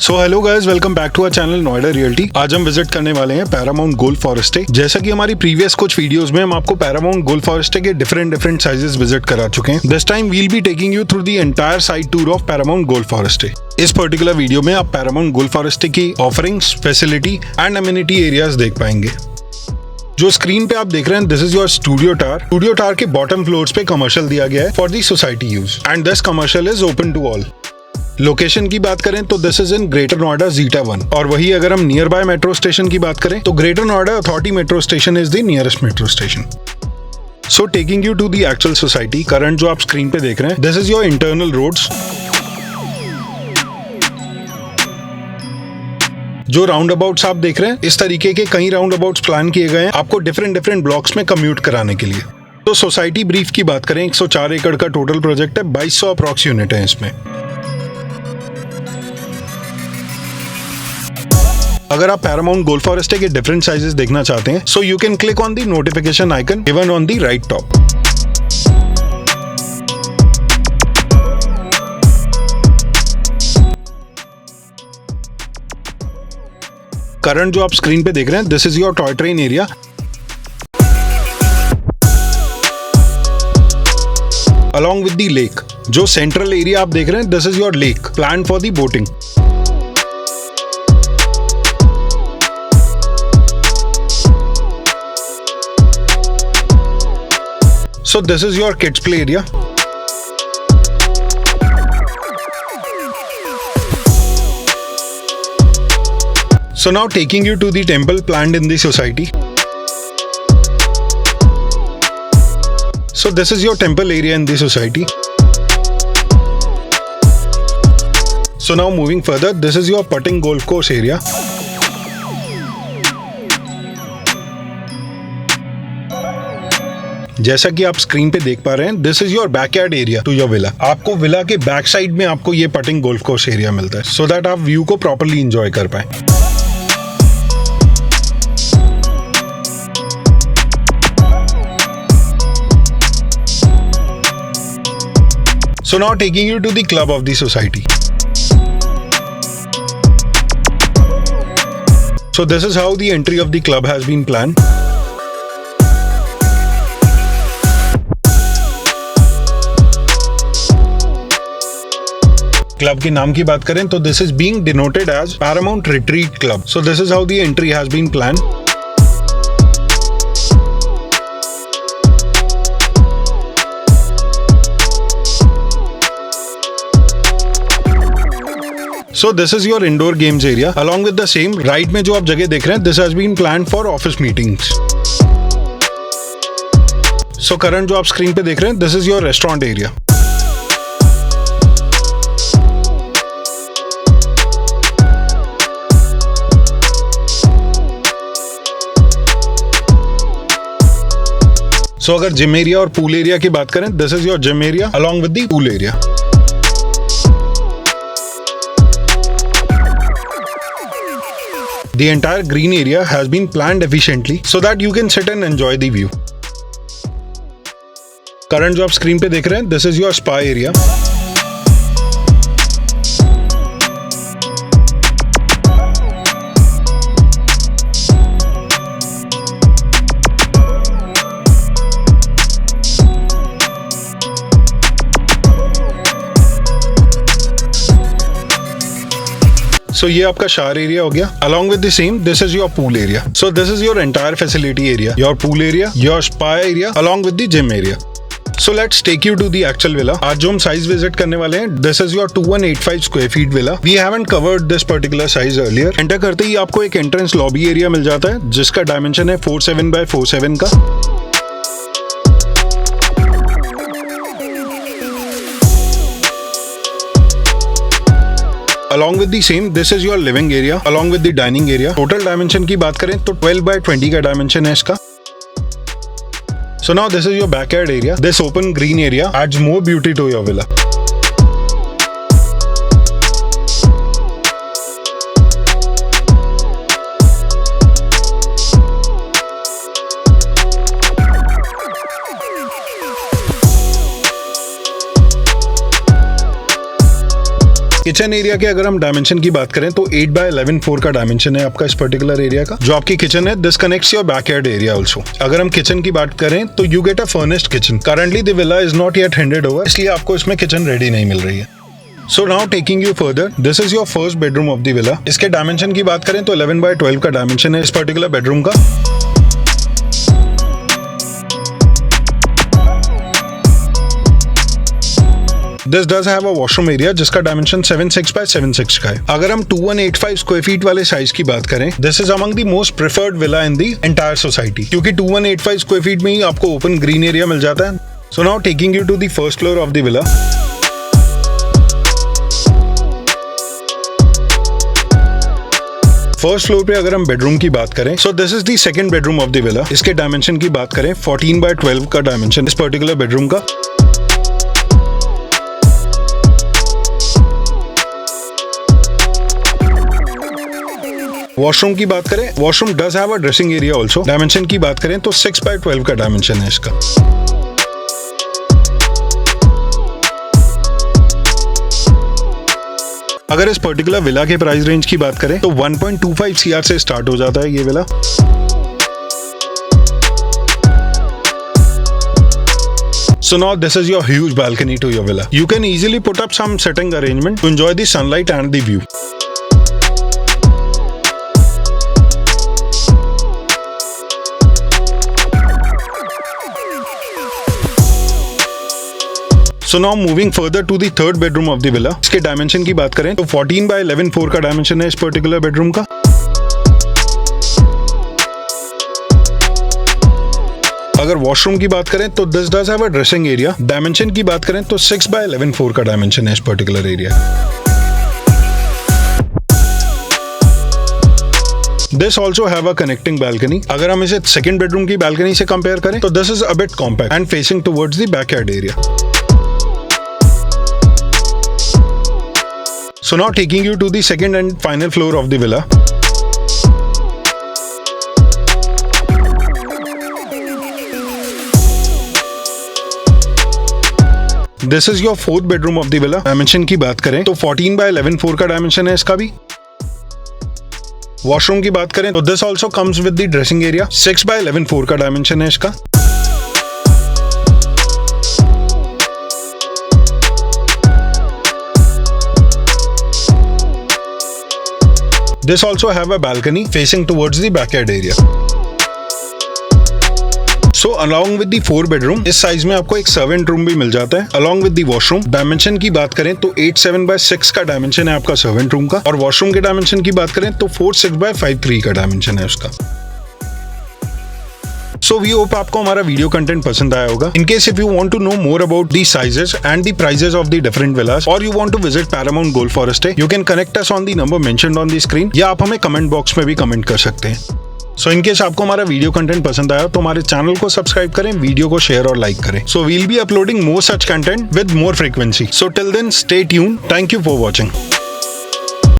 So hello guys, welcome back to our channel Noida realty. आज हम visit करने वाले हैं पैरामाउंट गोल्फ फॉरेस्ट। जैसा कि हमारी प्रीवियस कुछ वीडियोस में हम आपको पैरामाउंट गोल्फ फॉरेस्ट के डिफरेंट साइजेस विजिट करा चुके हैं। This time we'll be taking you through the entire side tour of Paramount golf forest. इस पर्टिकुलर वीडियो में आप पैरामाउंट गोल्फ फॉरेस्ट की offerings, facility and amenity areas देख पाएंगे। जो स्क्रीन पे आप देख रहे हैं, this is your studio tower. Studio tower के बॉटम फ्लोर्स पे कमर्शियल दिया गया है for the society use and this commercial is open to all. Location की बात करें तो this is in Greater Noida Zeta 1 और वही अगर हम नियर बाय मेट्रो स्टेशन की बात करें तो Greater Noida authority metro station is the nearest metro station. So taking you to the actual society, current जो आप स्क्रीन पे देख रहे हैं, this is your internal roads. जो राउंड अबाउट्स आप देख रहे हैं, इस तरीके के कई राउंड अबाउट्स प्लान किए गए हैं आपको डिफरेंट ब्लॉक्स में कम्यूट कराने के लिए। तो सोसाइटी ब्रीफ की बात करें, 104 एकड़ का टोटल प्रोजेक्ट है, 2200 अप्रॉक्स यूनिट है इसमें। अगर आप पैरामाउंट गोल्फ फॉरेस्ट के डिफरेंट साइजेस देखना चाहते हैं, so you can click on the notification icon given on the right top. Current जो आप स्क्रीन पे देख रहे हैं, this is your toy train area. Along with the lake, जो सेंट्रल एरिया आप देख रहे हैं, this is your lake plan for the boating. So this is your kids play area. So now taking you to the temple planned in the society. So this is your temple area in the society. So now moving further, this is your putting golf course area. जैसा कि आप screen पे देख पा रहे हैं, this is your backyard area to your villa. आपको villa के बैक साइड में आपको ये पटिंग गोल्फ कोर्स एरिया मिलता है, सो दैट आप व्यू को प्रॉपर्ली एंजॉय कर पाए। So now taking you to the club of the society. So this is how the entry of the club has been planned. Club के नाम की बात करें तो this is being denoted as Paramount retreat club. So this is how the entry has been planned. So this is your indoor games area. Along with the same, right में जो आप जगह देख रहे हैं, this has been planned for office meetings. So current जो आप screen पे देख रहे हैं, this is your restaurant area. So अगर जिम एरिया और पूल एरिया की बात करें, this is your gym area along with the pool area. The entire green area has been planned efficiently so that you can sit and enjoy the view. Current जो आप screen पे देख रहे हैं, this is your spa area. So ये आपका shower area हो गया। Along with the same, this is your pool area. So this is your entire facility area, your pool area, your spa area, along with the gym area. So let's take you to the actual villa. आज जो हम size visit करने वाले हैं, this is your 2185 square feet villa. We haven't covered this particular size earlier. Enter करते ही आपको एक entrance lobby area मिल जाता है, जिसका डायमेंशन है 47 by 47 का। Along with the same, this is your living area along with the dining area. Total dimension की बात करें तो 12 by 20 का dimension है इसका। So now this is your backyard area. This open green area adds more beauty to your villa. Kitchen area के अगर हम डायमेंशन की बात करें तो 8x11.4 का डायमेंशन है आपका इस पर्टिकुलर एरिया का। जो आपकी किचन है this connects your backyard area also. अगर हम किचन की बात करें तो you get a furnished kitchen. Currently the villa is not yet handed over, इसलिए आपको इसमें किचन रेडी नहीं मिल रही है। So now taking you further, this is your first bedroom of the villa. इसके डायमेंशन की बात करें तो 11x12 का डायमेंशन है इस पर्टिकुलर बेडरूम का। This does have a washroom area जिसका डायमेंशन 76x76 का है। अगर हम 2185 स्क्वायर फीट वाले साइज की बात करें, this is among the most preferred villa in the entire society, क्योंकि 2185 स्क्वायर फीट में ही आपको ओपन ग्रीन एरिया मिल जाता है। So now taking you to the first floor of the villa. First floor पे अगर हम बेडरूम की बात करें, so this is the second bedroom of the villa. इसके डायमेंशन की बात करें 14x12 का डायमेंशन इस पर्टिकुलर बेडरूम का। वॉशरूम की बात करें, washroom does have a dressing area also. Dimension की बात करें तो 6x12 का डायमेंशन है इसका। अगर इस पर्टिकुलर विला के प्राइस रेंज की बात करें तो 1.25 CR से स्टार्ट हो जाता है ये villa. So now this is your huge balcony to your villa. You can easily put up some sitting arrangement to enjoy the sunlight and the view. So now moving further to the third bedroom of the villa. इसके dimension की बात करें तो 14x11.4 का dimension है इस particular bedroom का। अगर वॉशरूम की बात करें तो this does have a dressing area. Dimension की बात करें तो 6x11.4 का डायमेंशन है इस particular area. This also have a connecting balcony. अगर हम इसे सेकंड बेडरूम की बालकनी से कंपेयर करें तो this is a bit compact and facing towards the backyard area. So now taking you to the second and final floor of the villa. This is your fourth bedroom of the villa. Dimension की बात करें तो 14x11.4 का dimension है इसका भी। Washroom की बात करें तो this also comes with the dressing area. 6x11.4 का डायमेंशन है इसका। This also have a balcony facing towards the backyard area. So along with the 4 bedroom, इस साइज में आपको एक सर्वेंट रूम भी मिल जाता है along with the washroom. Dimension की बात करें तो 87x6 का डायमेंशन है आपका सर्वेंट रूम का, और वॉशरूम के डायमेंशन की बात करें तो 46x53 का डायमेंशन है उसका। So we hope आपको हमारा वीडियो कंटेंट पसंद आया होगा। In case if you want to know more about the sizes and the prices of the different villas, or you want to visit Paramount Golf Forest, you can connect us on the number mentioned on the screen, या आप हमें comment box में भी comment कर सकते हैं। So in case आपको हमारा वीडियो कंटेंट पसंद आया तो हमारे चैनल को सब्सक्राइब करें, वीडियो को शेयर और लाइक करें। So we'll be uploading more such content with more frequency. So till then, stay tuned. Thank you for watching.